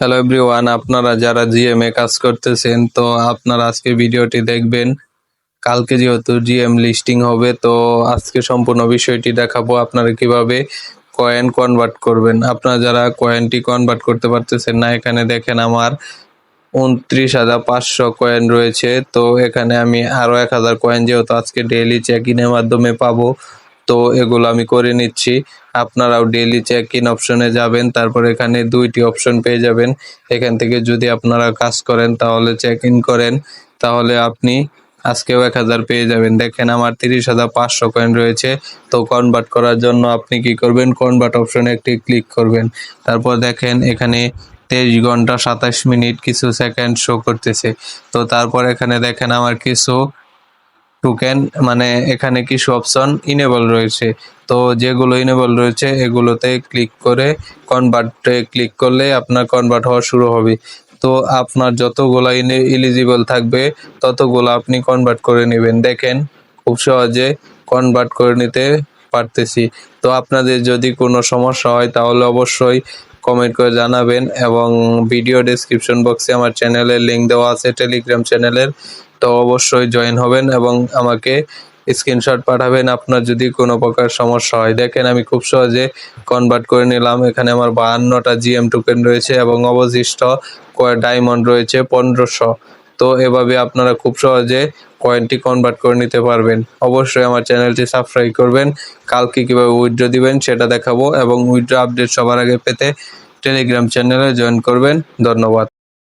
Hello everyone, আপনারা যারা GM এ কাজ করতেছেন তো আপনারা আজকে ভিডিওটি দেখবেন। কালকে যেহেতু জিএম লিস্টিং হবে তো আজকে সম্পূর্ণ বিষয়টি দেখাবো আপনারা কিভাবে কয়েন কনভার্ট করবেন। আপনারা যারা কয়েনটি কনভার্ট করতে পারতেছেন না, এখানে দেখেন আমার 29,500 কয়েন রয়েছে। তো এখানে আমি আরও 1,000 কয়েন যেহেতু আজকে ডেইলি চেক ইনের মাধ্যমে পাবো, তো এগুলো আমি করে নিচ্ছি। আপনারাও ডেইলি চেক ইন অপশনে যাবেন, তারপর এখানে 2টি অপশন পেয়ে যাবেন। এখান থেকে যদি আপনারা কাজ করেন তাহলে চেক ইন করেন, তাহলে আপনি আজকেও 1,000 পেয়ে যাবেন। দেখেন আমার 30,500 কয়েন রয়েছে। তো কনভার্ট করার জন্য আপনি কি করবেন, কনভার্ট অপশনে একটি ক্লিক করবেন। তারপর দেখেন এখানে 23 ঘন্টা 27 মিনিট কিছু সেকেন্ড শো করতেছে। তো তারপর এখানে দেখেন আমার কিছু টোকেন মানে এখানে কিছু অপশন ইনেবল রয়েছে। তো যেগুলো ইনেবল রয়েছে এগুলোতে ক্লিক করে কনভার্টে ক্লিক করলে আপনার কনভার্ট হওয়া শুরু হবে। তো আপনার যতগুলো এলিজিবল থাকবে ততগুলো আপনি কনভার্ট করে নেবেন। দেখেন খুব সহজে কনভার্ট করে নিতে পারতেছি। তো আপনাদের যদি কোনো সমস্যা হয় তাহলে অবশ্যই কমেন্ট করে জানাবেন, এবং ভিডিও ডেসক্রিপশন বক্সে আমার চ্যানেলের লিঙ্ক দেওয়া আছে, টেলিগ্রাম চ্যানেলের। তো অবশ্যই জয়েন হবেন এবং আমাকে স্ক্রিনশট পাঠাবেন আপনার যদি কোনো প্রকার সমস্যা হয়। দেখেন আমি খুব সহজে কনভার্ট করে নিলাম। এখানে আমার 52টা জিএম টোকেন রয়েছে এবং অবশিষ্ট ডায়মন্ড রয়েছে 1500। তো এভাবে আপনারা খুব সহজে কয়েনটি কনভার্ট করে নিতে পারবেন। অবশ্যই আমার চ্যানেলটি সাবস্ক্রাইব করবেন। কালকে কীভাবে উইথড্র দিবেন সেটা দেখাবো, এবং উইথড্র আপডেট সবার আগে পেতে টেলিগ্রাম চ্যানেলে জয়েন করবেন। ধন্যবাদ।